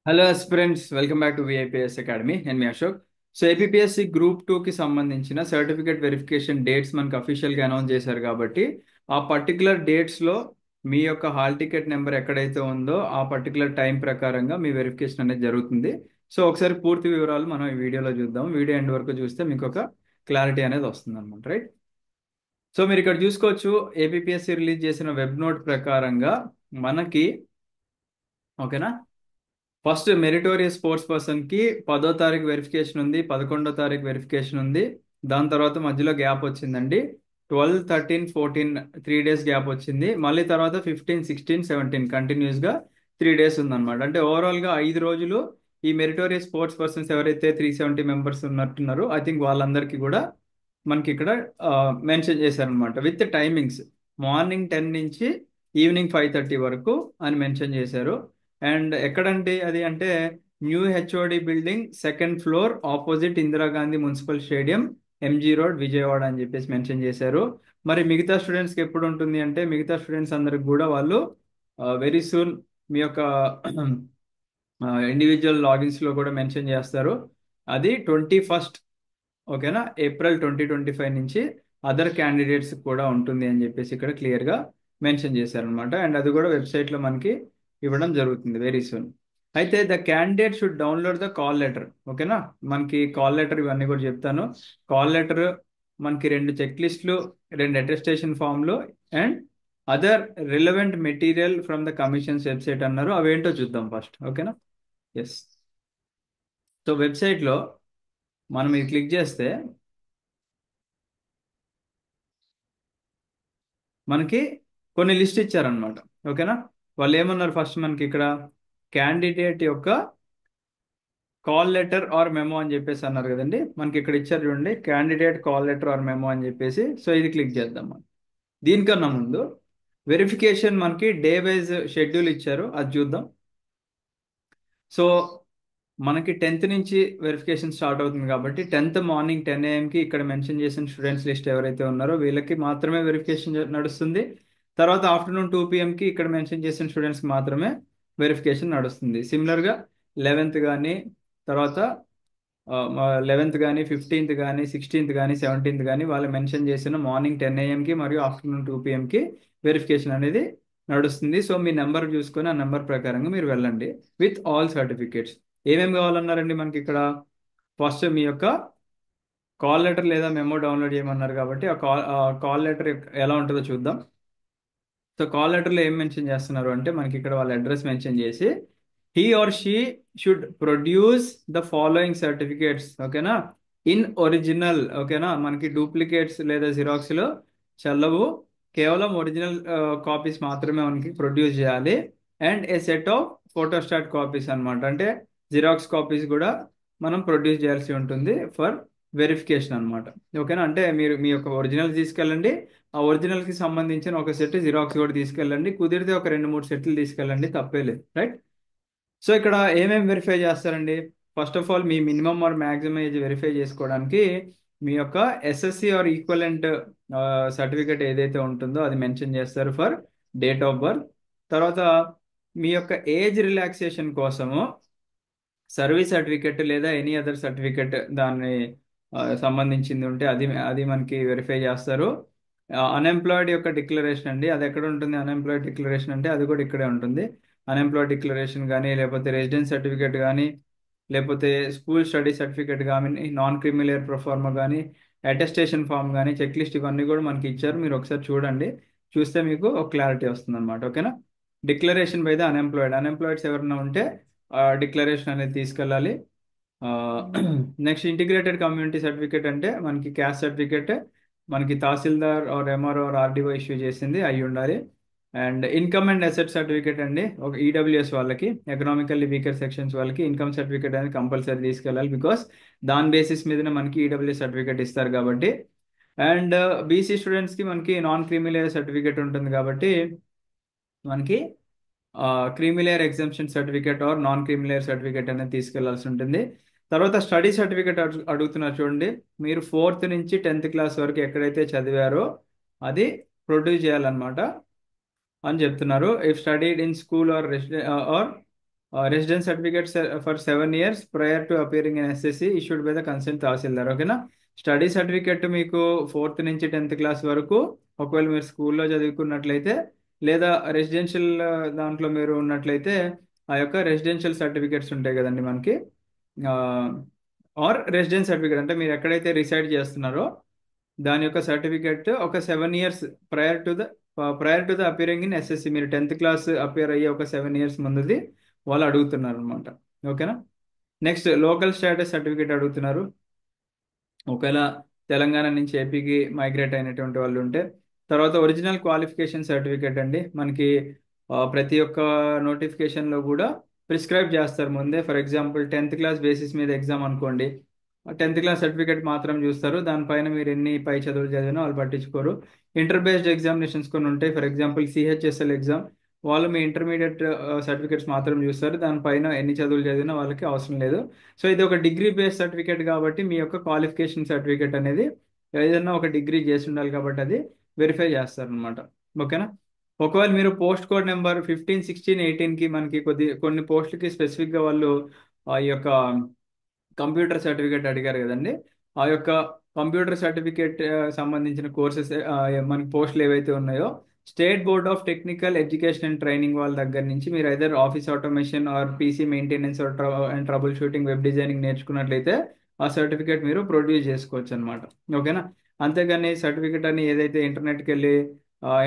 Hello aspirants, welcome back to VIPS academy. నేను మీ Ashok. So APSC group 2కి సంబంధించిన certificate verification dates మనకు అఫీషియల్గా అనౌన్స్ చేశారు కాబట్టి ఆ పర్టికులర్ డేట్స్లో మీ యొక్క హాల్ టికెట్ నెంబర్ ఎక్కడైతే ఉందో ఆ పర్టికులర్ టైం ప్రకారంగా మీ వెరిఫికేషన్ అనేది జరుగుతుంది. సో ఒకసారి పూర్తి వివరాలు మనం ఈ వీడియోలో చూద్దాం. వీడియో ఎండ్ వరకు చూస్తే మీకు ఒక క్లారిటీ అనేది వస్తుంది అనమాట, రైట్? సో మీరు ఇక్కడ చూసుకోవచ్చు, ఏపీఎస్సి రిలీజ్ చేసిన వెబ్ నోట్ ప్రకారంగా మనకి, ఓకేనా, ఫస్ట్ మెరిటోరియస్ స్పోర్ట్స్ పర్సన్ కి 10వ తారీఖు వెరిఫికేషన్ ఉంది, 11వ తారీఖు వెరిఫికేషన్ ఉంది. దాని తర్వాత మధ్యలో గ్యాప్ వచ్చిందండి. 12, 13, 14 3 డేస్ గ్యాప్ వచ్చింది. మళ్ళీ తర్వాత 15, 16, 17 కంటిన్యూస్ గా 3 డేస్ ఉందన్నమాట. అంటే ఓవరాల్ గా 5 రోజులు ఈ మెరిటోరియస్ స్పోర్ట్స్ పర్సన్స్ ఎవరైతే 370 మెంబర్స్ ఉన్నట్టున్నారో ఐ థింక్ వాళ్ళందరికీ కూడా మనకి ఇక్కడ మెన్షన్ చేశారనమాట విత్ టైమింగ్స్. మార్నింగ్ 10 నుంచి ఈవినింగ్ 5:30 వరకు అని మెన్షన్ చేశారు. అండ్ ఎక్కడంటే అది అంటే new HOD building, second floor, opposite Indira Gandhi municipal stadium, MG road, Vijayawada అని చెప్పేసి మెన్షన్ చేశారు. మరి మిగతా స్టూడెంట్స్కి ఎప్పుడు ఉంటుంది అంటే, మిగతా స్టూడెంట్స్ అందరికి కూడా వాళ్ళు వెరీ సూన్ మీ యొక్క ఇండివిజువల్ లాగిన్స్లో కూడా మెన్షన్ చేస్తారు. అది 21, ఓకేనా, ఏప్రిల్ 2025 నుంచి అదర్ క్యాండిడేట్స్ కూడా ఉంటుంది అని చెప్పేసి ఇక్కడ క్లియర్గా మెన్షన్ చేశారనమాట. అండ్ అది కూడా వెబ్సైట్లో మనకి ఇవ్వడం జరుగుతుంది వెరీ సూన్. అయితే the candidate should download the call letter, ఓకేనా. మనకి కాల్ లెటర్ ఇవన్నీ కూడా చెప్తాను. కాల్ లెటర్ మనకి 2 చెక్ లిస్టులు, 2 అటెస్టేషన్ ఫామ్లు and other relevant material from the commission's website అన్నారు. అవేంటో చూద్దాం ఫస్ట్, ఓకేనా. ఎస్. సో వెబ్సైట్లో మనం ఇది క్లిక్ చేస్తే మనకి కొన్ని లిస్ట్ ఇచ్చారనమాట, ఓకేనా. వాళ్ళు ఏమన్నారు ఫస్ట్ మనకి ఇక్కడ క్యాండిడేట్ యొక్క కాల్ లెటర్ ఆర్ మెమో అని చెప్పేసి అన్నారు కదండి. మనకి ఇక్కడ ఇచ్చారు చూడండి, candidate call letter or memo అని చెప్పేసి. సో ఇది క్లిక్ చేద్దాం మనం. దీనికన్నా ముందు వెరిఫికేషన్ మనకి డే వైజ్ షెడ్యూల్ ఇచ్చారు, అది చూద్దాం. సో మనకి 10th నుంచి వెరిఫికేషన్ స్టార్ట్ అవుతుంది కాబట్టి 10th మార్నింగ్ 10 AM ఇక్కడ మెన్షన్ చేసిన స్టూడెంట్స్ లిస్ట్ ఎవరైతే ఉన్నారో వీళ్ళకి మాత్రమే వెరిఫికేషన్ నడుస్తుంది. తర్వాత ఆఫ్టర్నూన్ 2 PM ఇక్కడ మెన్షన్ చేసిన స్టూడెంట్స్కి మాత్రమే వెరిఫికేషన్ నడుస్తుంది. సిమిలర్గా 11th కానీ, తర్వాత 11th కానీ, 15th కానీ, 16th కానీ, 17th కానీ వాళ్ళు మెన్షన్ చేసిన మార్నింగ్ 10 AM మరియు ఆఫ్టర్నూన్ 2 PM వెరిఫికేషన్ అనేది నడుస్తుంది. సో మీ నెంబర్ చూసుకొని ఆ నెంబర్ ప్రకారంగా మీరు వెళ్ళండి విత్ ఆల్ సర్టిఫికేట్స్. ఏమేమి కావాలన్నారండి మనకి ఇక్కడ? ఫస్ట్ మీ యొక్క కాల్ లెటర్ లేదా మెమో డౌన్లోడ్ చేయమన్నారు కాబట్టి ఆ కాల్ లెటర్ ఎలా ఉంటుందో చూద్దాం. సో కాల్ లెటర్లో ఏం మెన్షన్ చేస్తున్నారు అంటే మనకి ఇక్కడ వాళ్ళ అడ్రస్ మెన్షన్ చేసి he or she should produce the following certificates, ఓకేనా, ఇన్ ఒరిజినల్, ఓకేనా. మనకి డూప్లికేట్స్ లేదా జిరాక్స్లో చెల్లవు, కేవలం ఒరిజినల్ కాపీస్ మాత్రమే మనకి ప్రొడ్యూస్ చేయాలి. And A set of photostat copies అనమాట, అంటే జిరాక్స్ కాపీస్ కూడా మనం ప్రొడ్యూస్ చేయాల్సి ఉంటుంది ఫర్ వెరిఫికేషన్ అనమాట, ఓకేనా. అంటే మీరు మీ యొక్క ఒరిజినల్ తీసుకెళ్ళండి, ఆ ఒరిజినల్కి సంబంధించిన ఒక సెట్ జిరాక్స్ కూడా తీసుకెళ్ళండి, కుదిరితే ఒక 2-3 సెట్లు తీసుకెళ్ళండి, తప్పే లేదు, రైట్. సో ఇక్కడ ఏమేమి వెరిఫై చేస్తారండి? ఫస్ట్ ఆఫ్ ఆల్ మీ minimum or maximum age verify చేసుకోవడానికి మీ యొక్క ఎస్ఎస్సి ఆర్ ఈక్వలెంట్ సర్టిఫికేట్ ఏదైతే ఉంటుందో అది మెన్షన్ చేస్తారు ఫర్ డేట్ ఆఫ్ బర్త్. తర్వాత మీ యొక్క ఏజ్ రిలాక్సేషన్ కోసము సర్వీస్ సర్టిఫికెట్ లేదా ఎనీ అదర్ సర్టిఫికెట్ దాన్ని సంబంధించింది ఉంటే అది అది మనకి వెరిఫై చేస్తారు. అన్ఎంప్లాయిడ్ యొక్క డిక్లరేషన్ అండి, అది ఎక్కడ ఉంటుంది? అన్ఎంప్లాయిడ్ డిక్లరేషన్ అంటే అది కూడా ఇక్కడే ఉంటుంది. అన్ఎంప్లాయిడ్ డిక్లరేషన్ కానీ, లేకపోతే రెసిడెన్స్ సర్టిఫికేట్ కానీ, లేకపోతే స్కూల్ స్టడీ సర్టిఫికేట్ కానీ, నాన్ క్రిమిలేయర్ ప్రొఫార్మా కానీ, అటెస్టేషన్ ఫామ్ కానీ, చెక్ లిస్ట్ ఇవన్నీ కూడా మనకి ఇచ్చారు. మీరు ఒకసారి చూడండి, చూస్తే మీకు ఒక క్లారిటీ వస్తుంది అనమాట, ఓకేనా. డిక్లరేషన్ బై ద అన్ఎంప్లాయిడ్స్ ఎవరైనా ఉంటే డిక్లరేషన్ అనేది తీసుకెళ్ళాలి. నెక్స్ట్ ఇంటిగ్రేటెడ్ కమ్యూనిటీ సర్టిఫికేట్ అంటే మనకి క్యాస్ట్ సర్టిఫికేట్ మనకి tahsildar or MRO or RDO issue చేసింది అయి ఉండాలి. And income and asset certificate అండి, ఒక ఈడబ్ల్యూఎస్ వాళ్ళకి, ఎకనామికల్లీ వీకర్ సెక్షన్స్ వాళ్ళకి ఇన్కమ్ సర్టిఫికేట్ అనేది కంపల్సరీ తీసుకెళ్ళాలి, బికాస్ దాని బేసిస్ మీదనే మనకి ఈడబ్ల్యూఎస్ సర్టిఫికేట్ ఇస్తారు కాబట్టి. అండ్ బీసీ స్టూడెంట్స్కి మనకి నాన్ క్రీమీలేయర్ సర్టిఫికేట్ ఉంటుంది కాబట్టి మనకి creamy layer exemption certificate or non creamy layer certificate అనేది తీసుకెళ్లాల్సి ఉంటుంది. తర్వాత స్టడీ సర్టిఫికేట్ అడుగుతున్నారు చూడండి, మీరు 4th నుంచి 10th క్లాస్ వరకు ఎక్కడైతే చదివారో అది ప్రొడ్యూస్ చేయాలన్నమాట అని చెప్తున్నారు. If studied in school or residence certificate for 7 years prior to appearing in SSC issued by the concerned tahsildar. ఓకేనా. స్టడీ సర్టిఫికేట్ మీకు 4th నుంచి 10th క్లాస్ వరకు ఒకవేళ మీరు స్కూల్లో చదువుకున్నట్లయితే, లేదా రెసిడెన్షియల్ దాంట్లో మీరు ఉన్నట్లయితే ఆ యొక్క రెసిడెన్షియల్ సర్టిఫికేట్స్ ఉంటాయి కదండి మనకి. ఆర్ రెసిడెన్స్ సర్టిఫికేట్ అంటే మీరు ఎక్కడైతే రిసైడ్ చేస్తున్నారో దాని యొక్క సర్టిఫికేట్ ఒక 7 years prior to the prior to the appearing in SSC, మీరు 10th క్లాస్ అపియర్ అయ్యే ఒక 7 years ముందుది వాళ్ళు అడుగుతున్నారు అనమాట. ఓకేనా. నెక్స్ట్ లోకల్ స్టేటస్ సర్టిఫికేట్ అడుగుతున్నారు. ఒకవేళ తెలంగాణ నుంచి ఏపీకి మైగ్రేట్ అయినటువంటి వాళ్ళు ఉంటే. తర్వాత ఒరిజినల్ క్వాలిఫికేషన్ సర్టిఫికేట్ అండి మనకి ప్రతి ఒక్క నోటిఫికేషన్లో కూడా ప్రిస్క్రైబ్ చేస్తారు ముందే. For example 10th class basis మీద ఎగ్జామ్ అనుకోండి, 10th క్లాస్ సర్టిఫికేట్ మాత్రం చూస్తారు. దానిపైన మీరు ఎన్ని పై చదువులు చదివినా వాళ్ళు పట్టించుకోరు. ఇంటర్ బేస్డ్ ఎగ్జామినేషన్స్ కొన్ని ఉంటాయి. ఫర్ ఎగ్జాంపుల్ సిహెచ్ఎస్ఎల్ ఎగ్జామ్, వాళ్ళు మీ ఇంటర్మీడియట్ సర్టిఫికేట్స్ మాత్రం చూస్తారు. దానిపైన ఎన్ని చదువులు చదివినా వాళ్ళకి అవసరం లేదు. సో ఇది ఒక డిగ్రీ బేస్డ్ సర్టిఫికేట్ కాబట్టి మీ యొక్క క్వాలిఫికేషన్ సర్టిఫికేట్ అనేది ఏదైనా ఒక డిగ్రీ చేసి ఉండాలి కాబట్టి అది వెరిఫై చేస్తారనమాట. ఓకేనా. ఒకవేళ మీరు పోస్ట్ కోడ్ నెంబర్ 15, 16, 18కి మనకి కొన్ని పోస్టులకి స్పెసిఫిక్గా వాళ్ళు ఈ యొక్క కంప్యూటర్ సర్టిఫికేట్ అడిగారు కదండి. ఆ యొక్క కంప్యూటర్ సర్టిఫికేట్ సంబంధించిన కోర్సెస్ మనకి పోస్టులు ఏవైతే ఉన్నాయో state board of technical education and training వాళ్ళ దగ్గర నుంచి మీరు either office automation or PC maintenance and troubleshooting, web designing నేర్చుకున్నట్లయితే ఆ సర్టిఫికేట్ మీరు ప్రొడ్యూస్ చేసుకోవచ్చు అనమాట. ఓకేనా. అంతేగాని సర్టిఫికేట్ అని ఏదైతే ఇంటర్నెట్కి వెళ్ళి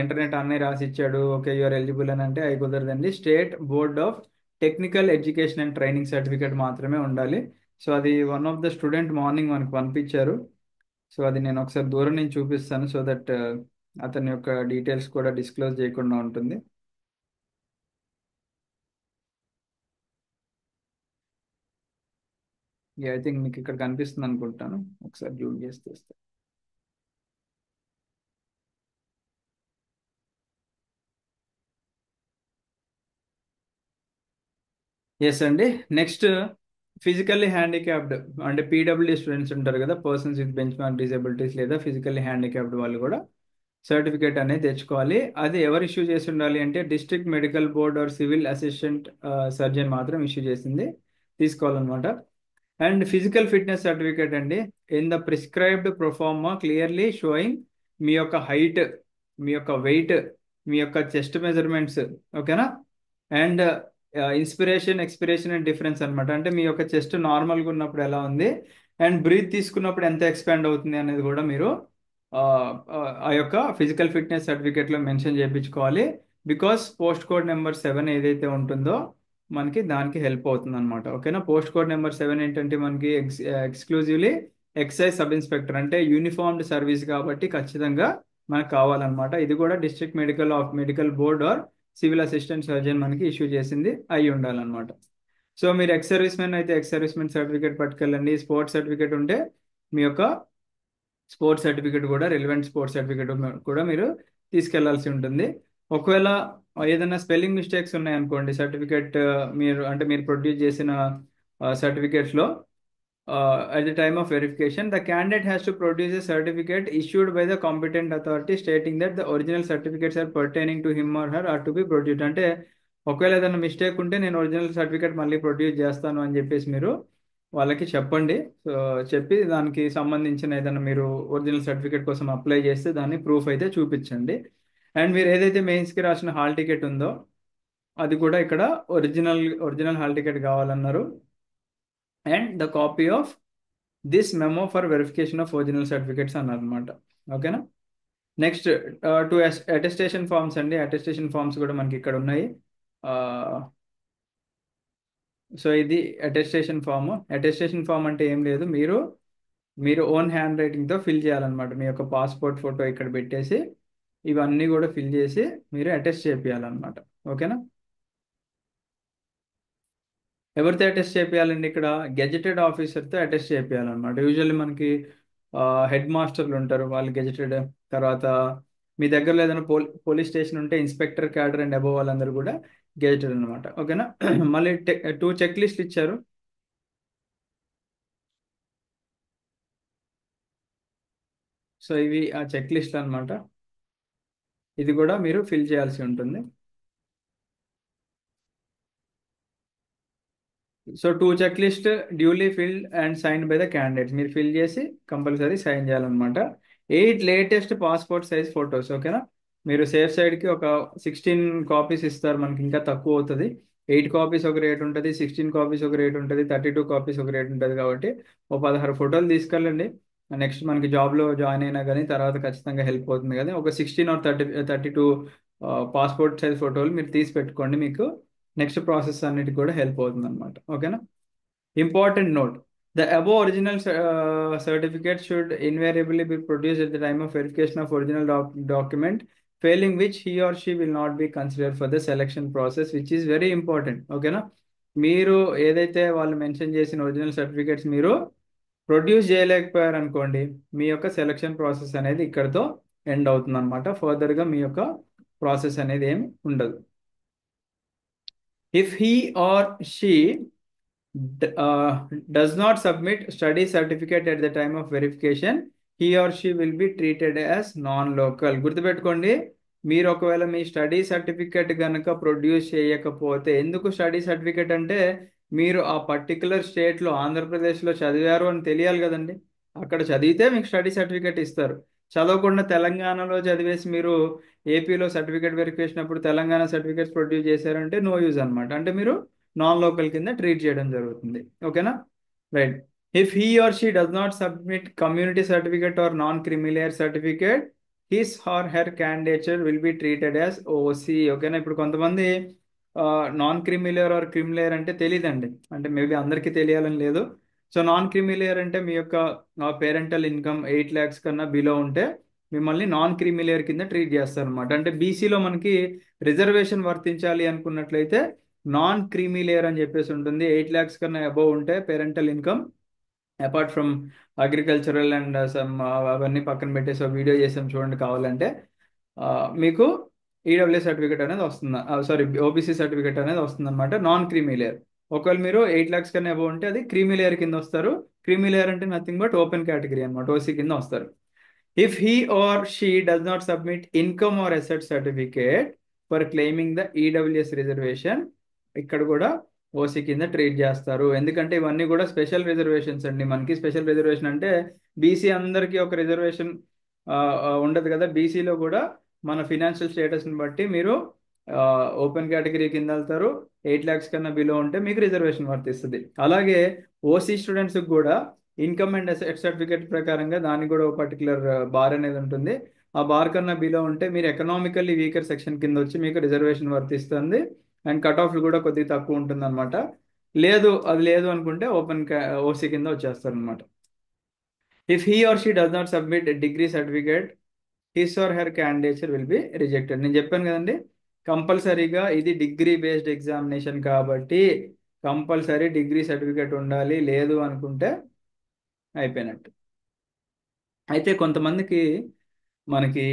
ఇంటర్నెట్ అన్నీ రాసి ఇచ్చాడు ఓకే యూఆర్ ఎలిజిబుల్ అని అంటే అవి కుదరదండి. State board of technical education and training certificate మాత్రమే ఉండాలి. సో అది one of the student morning మనకు పంపించారు. సో అది నేను ఒకసారి దూరం నుంచి చూపిస్తాను సో దట్ అతని యొక్క డీటెయిల్స్ కూడా డిస్క్లోజ్ చేయకుండా ఉంటుంది. ఐ థింక్ మీకు ఇక్కడ కనిపిస్తుంది అనుకుంటాను. ఒకసారి జూమ్ చేసి తీస్తే. ఎస్ అండి. నెక్స్ట్ ఫిజికల్లీ హ్యాండిక్యాప్డ్ అంటే పీడబ్ల్యూడి స్టూడెంట్స్ ఉంటారు కదా, persons with bench mark disabilities లేదా ఫిజికల్లీ హ్యాండిక్యాప్డ్ వాళ్ళు కూడా సర్టిఫికేట్ అనేది తెచ్చుకోవాలి. అది ఎవరు ఇష్యూ చేసి ఉండాలి అంటే district medical board or civil assistant surgeon మాత్రం ఇష్యూ చేసింది తీసుకోవాలన్నమాట. అండ్ ఫిజికల్ ఫిట్నెస్ సర్టిఫికేట్ అండి in the prescribed proforma clearly showing మీ యొక్క హైట్, మీ యొక్క వెయిట్, మీ యొక్క చెస్ట్ మెజర్మెంట్స్. ఓకేనా. And inspiration, expiration and difference అనమాట. అంటే మీ యొక్క చెస్ట్ నార్మల్గా ఉన్నప్పుడు ఎలా ఉంది అండ్ బ్రీత్ తీసుకున్నప్పుడు ఎంత ఎక్స్పాండ్ అవుతుంది అనేది కూడా మీరు ఆ ఆ యొక్క ఫిజికల్ ఫిట్నెస్ సర్టిఫికేట్లో మెన్షన్ చేయించుకోవాలి. బికాస్ పోస్ట్ కోడ్ నెంబర్ 7 ఏదైతే ఉంటుందో మనకి దానికి హెల్ప్ అవుతుంది అనమాట. ఓకేనా. పోస్ట్ కోడ్ నెంబర్ 7 ఏంటంటే మనకి ఎక్స్క్లూజివ్లీ ఎక్సైజ్ సబ్ ఇన్స్పెక్టర్ అంటే యూనిఫామ్డ్ సర్వీస్ కాబట్టి ఖచ్చితంగా మనకు కావాలన్నమాట. ఇది కూడా district medical board or civil assistant surgeon మనకి ఇష్యూ చేసింది అయి ఉండాలన్నమాట. సో మీరు ఎక్స్ సర్వీస్ మెన్ అయితే ఎక్స్ సర్వీస్ మెన్ సర్టిఫికేట్ పట్టుకెళ్ళండి. స్పోర్ట్స్ సర్టిఫికేట్ ఉంటే మీ యొక్క స్పోర్ట్స్ సర్టిఫికేట్ కూడా, రిలవెంట్ స్పోర్ట్స్ సర్టిఫికేట్ కూడా మీరు తీసుకెళ్లాల్సి ఉంటుంది. ఒకవేళ ఏదైనా స్పెల్లింగ్ మిస్టేక్స్ ఉన్నాయనుకోండి సర్టిఫికేట్ మీరు ప్రొడ్యూస్ చేసిన సర్టిఫికేట్స్లో at the time of verification, the candidate has to produce a certificate issued by the competent authority stating that the original certificates are pertaining to him or her are to be produced. అంటే ఒకవేళ ఏదైనా mistake ఉంటే నేను original certificate మళ్ళీ produce చేస్తాను అని చెప్పేసి మీరు వాళ్ళకి చెప్పండి. సో చెప్పి దానికి సంబంధించిన ఏదైనా మీరు ఒరిజినల్ సర్టిఫికేట్ కోసం అప్లై చేస్తే దాన్ని ప్రూఫ్ అయితే చూపించండి. అండ్ మీరు ఏదైతే మెయిన్స్కి రాసిన హాల్ టికెట్ ఉందో అది కూడా ఇక్కడ ఒరిజినల్ హాల్ టికెట్ కావాలన్నారు. And the copy of this memo for verification of original certificates అన్నారు అనమాట. ఓకేనా. నెక్స్ట్ టూ అటెస్టేషన్ ఫామ్స్ అండి. అటెస్టేషన్ ఫామ్స్ కూడా మనకి ఇక్కడ ఉన్నాయి. సో ఇది అటెస్టేషన్ ఫామ్ అంటే ఏం లేదు, మీరు ఓన్ హ్యాండ్ రైటింగ్తో ఫిల్ చేయాలన్నమాట. మీ యొక్క పాస్పోర్ట్ ఫోటో ఇక్కడ పెట్టేసి ఇవన్నీ కూడా ఫిల్ చేసి మీరు అటెస్ట్ చేయాలన్నమాట. ఓకేనా. ఎవరితో అటెస్ట్ చేయాలండి ఇక్కడ గెజెటెడ్ ఆఫీసర్తో అటెస్ట్ చేయాలన్నమాట. యూజువల్లీ మనకి హెడ్ మాస్టర్లు ఉంటారు, వాళ్ళు గెజెటెడ్. తర్వాత మీ దగ్గరలో ఏదైనా పోలీస్ స్టేషన్ ఉంటే ఇన్స్పెక్టర్ క్యాడర్ అండ్ అబోవ్ వాళ్ళందరూ కూడా గెజెటెడ్ అనమాట. ఓకేనా. మళ్ళీ 2 చెక్ లిస్ట్లు ఇచ్చారు. సో ఇవి ఆ చెక్ లిస్ట్లు అనమాట. ఇది కూడా మీరు ఫిల్ చేయాల్సి ఉంటుంది. So two check list duly filled and signed by the candidates, మీరు ఫిల్ చేసి కంపల్సరీ సైన్ చేయాలన్నమాట. 8 లేటెస్ట్ పాస్పోర్ట్ సైజ్ ఫొటోస్, ఓకేనా. మీరు సేఫ్ సైడ్కి ఒక 16 కాపీస్ ఇస్తారు, మనకి ఇంకా తక్కువ అవుతుంది. 8 కాపీస్ ఒక రేట్ ఉంటుంది, 16 కాపీస్ ఒక రేట్ ఉంటుంది, 32 కాపీస్ ఒక రేట్ ఉంటుంది. కాబట్టి ఓ 16 ఫోటోలు తీసుకెళ్ళండి. నెక్స్ట్ మనకి జాబ్లో జాయిన్ అయినా కానీ తర్వాత ఖచ్చితంగా హెల్ప్ అవుతుంది కదా. ఒక 16 ఆర్ 32 పాస్పోర్ట్ సైజ్ ఫోటోలు మీరు తీసి పెట్టుకోండి, మీకు నెక్స్ట్ ప్రాసెస్ అన్నిటికి కూడా హెల్ప్ అవుతుంది అనమాట, ఓకేనా. Important note: the above original certificate should invariably be produced at the time of verification of original document, failing which he or she will not be considered for the selection process, which is very important. ఓకేనా. మీరు ఏదైతే వాళ్ళు mention చేసిన original certificates మీరు produce చేయలేకపోయారు అనుకోండి, మీ యొక్క selection process అనేది ఇక్కడతో ఎండ్ అవుతుంది అనమాట. ఫర్దర్గా మీ యొక్క ప్రాసెస్ అనేది ఏమి ఉండదు. If he or she does not submit study certificate at the time of verification, he or she will be treated as non-local. గుర్తుపెట్టుకోండి, మీరు ఒకవేళ మీ స్టడీ సర్టిఫికేట్ కనుక ప్రొడ్యూస్ చేయకపోతే, ఎందుకు స్టడీ సర్టిఫికేట్ అంటే మీరు ఆ పర్టికులర్ స్టేట్లో ఆంధ్రప్రదేశ్లో చదివారు అని తెలియాలి కదండి. అక్కడ చదివితే మీకు స్టడీ సర్టిఫికేట్ ఇస్తారు. చదవకుండా తెలంగాణలో చదివేసి మీరు ఏపీలో సర్టిఫికేట్ వెరిఫికేషన్ అప్పుడు తెలంగాణ సర్టిఫికేట్స్ ప్రొడ్యూస్ చేశారంటే నో యూజ్ అనమాట. అంటే మీరు నాన్ లోకల్ కింద ట్రీట్ చేయడం జరుగుతుంది, ఓకేనా. Right. If he or she does not submit community certificate or non creamy layer certificate, his or her candidature will be treated as OC, ఓకేనా. ఇప్పుడు కొంతమంది నాన్ క్రిమిలేయర్ ఆర్ క్రిమిలేయర్ అంటే తెలియదండి, అంటే మేబీ అందరికీ తెలియాలని లేదు. సో నాన్ క్రిమిలేయర్ అంటే మీ యొక్క పేరెంటల్ ఇన్కమ్ 8 lakhs కన్నా బిలో ఉంటే మిమ్మల్ని నాన్ క్రిమిలేయర్ కింద ట్రీట్ చేస్తారు అనమాట. అంటే బీసీలో మనకి రిజర్వేషన్ వర్తించాలి అనుకున్నట్లయితే నాన్ క్రీమీ లేయర్ అని చెప్పేసి ఉంటుంది. 8 lakhs కన్నా అబౌవ్ ఉంటే parental income, apart from agricultural and some అవన్నీ పక్కన పెట్టేసి వీడియో చేసాం చూడండి కావాలంటే, మీకు ఈడబ్ల్యూఎస్ సర్టిఫికేట్ అనేది వస్తుంది, సారీ ఓబీసీ సర్టిఫికేట్ అనేది వస్తుంది అనమాట, నాన్ క్రీమీ లేయర్. ఒకవేళ మీరు 8 lakhs కన్నా అబౌవ్ ఉంటే అది క్రీమీ లేయర్ కింద వస్తారు. క్రీమీ లేయర్ అంటే నథింగ్ బట్ ఓపెన్ కేటగిరీ అనమాట, ఓసీ కింద వస్తారు. If he or she does not submit income or asset certificate for claiming the EWS reservation, ఇక్కడ కూడా ఓసీ కింద ట్రీట్ చేస్తారు. ఎందుకంటే ఇవన్నీ కూడా స్పెషల్ రిజర్వేషన్స్ అండి. మనకి స్పెషల్ రిజర్వేషన్ అంటే బీసీ అందరికీ ఒక రిజర్వేషన్ ఉండదు కదా. బీసీలో కూడా మన ఫినాన్షియల్ స్టేటస్ని బట్టి మీరు ఓపెన్ కేటగిరీ కింద వెళ్తారు. 8 lakhs కన్నా బిలో ఉంటే మీకు రిజర్వేషన్ వర్తిస్తుంది. అలాగే ఓసీ స్టూడెంట్స్కి కూడా ఇన్కమ్ అండ్ అసెట్ సర్టిఫికేట్ ప్రకారంగా దానికి కూడా ఒక పర్టికులర్ బార్ అనేది ఉంటుంది. ఆ బార్ కన్నా బిలో ఉంటే మీరు ఎకనామికల్లీ వీకర్ సెక్షన్ కింద వచ్చి మీకు రిజర్వేషన్ వర్తిస్తుంది. అండ్ కట్ ఆఫ్లు కూడా కొద్దిగా తక్కువ ఉంటుంది అనమాట. లేదు అది లేదు అనుకుంటే ఓసీ కింద వచ్చేస్తారు అనమాట. If he or she does not submit degree certificate, his or her candidature will be rejected. నేను చెప్పాను కదండి, కంపల్సరీగా ఇది డిగ్రీ బేస్డ్ ఎగ్జామినేషన్ కాబట్టి కంపల్సరీ డిగ్రీ సర్టిఫికేట్ ఉండాలి, లేదు అనుకుంటే అయిపోయినట్టు. అయితే కొంతమందికి మనకి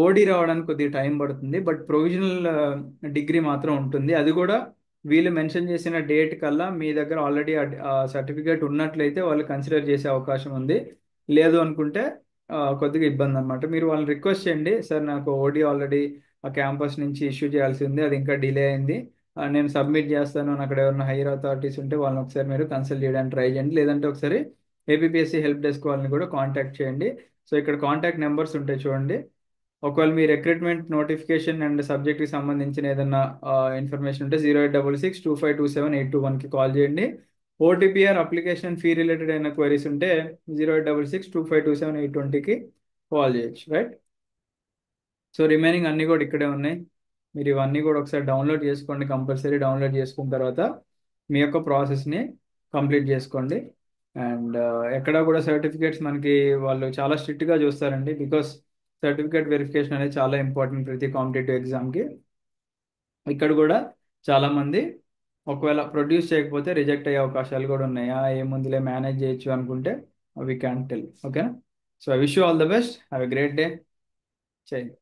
ఓడి రావడానికి కొద్దిగా టైం పడుతుంది, బట్ ప్రొవిజనల్ డిగ్రీ మాత్రం ఉంటుంది. అది కూడా వీళ్ళు మెన్షన్ చేసిన డేట్ కల్లా మీ దగ్గర ఆల్రెడీ ఆ సర్టిఫికేట్ ఉన్నట్లయితే వాళ్ళు కన్సిడర్ చేసే అవకాశం ఉంది. లేదు అనుకుంటే కొద్దిగా ఇబ్బంది అనమాట. మీరు వాళ్ళని రిక్వెస్ట్ చేయండి, సార్ నాకు ఓడి ఆల్రెడీ ఆ క్యాంపస్ నుంచి ఇష్యూ చేయాల్సి ఉంది, అది ఇంకా డిలే అయింది, నేను సబ్మిట్ చేస్తాను అని అక్కడ ఎవరైనా హైయర్ అథారిటీస్ ఉంటే వాళ్ళని ఒకసారి మీరు కన్సల్ట్ చేయడానికి ట్రై చేయండి. లేదంటే ఒకసారి ఏపీఎస్సి హెల్ప్ డెస్క్ వాళ్ళని కూడా కాంటాక్ట్ చేయండి. సో ఇక్కడ కాంటాక్ట్ నెంబర్స్ ఉంటాయి చూడండి. ఒకవేళ మీ రిక్రూట్మెంట్ నోటిఫికేషన్ అండ్ సబ్జెక్ట్కి సంబంధించిన ఏదైనా ఇన్ఫర్మేషన్ ఉంటే 08662527821కి కాల్ చేయండి. ఓటీపీఆర్ అప్లికేషన్ ఫీ రిలేటెడ్ అయిన క్వైరీస్ ఉంటే 08662527820కి కాల్ చేయొచ్చు, రైట్. సో రిమైనింగ్ అన్నీ కూడా ఇక్కడే ఉన్నాయి. మీరు ఇవన్నీ కూడా ఒకసారి డౌన్లోడ్ చేసుకోండి, కంపల్సరీ డౌన్లోడ్ చేసుకున్న తర్వాత మీ యొక్క ప్రాసెస్ని కంప్లీట్ చేసుకోండి. అండ్ ఎక్కడ కూడా సర్టిఫికేట్స్ మనకి వాళ్ళు చాలా స్ట్రిక్ట్గా చూస్తారండి, బికాస్ సర్టిఫికేట్ వెరిఫికేషన్ అనేది చాలా ఇంపార్టెంట్ ప్రతి కాంపిటేటివ్ ఎగ్జామ్కి. ఇక్కడ కూడా చాలామంది ఒకవేళ ప్రొడ్యూస్ చేయకపోతే రిజెక్ట్ అయ్యే అవకాశాలు కూడా ఉన్నాయా, ఏముందిలే మేనేజ్ చేయొచ్చు అనుకుంటే వీ క్యాన్ టెల్, ఓకేనా. So I wish you all the best, have a great day. చేయండి.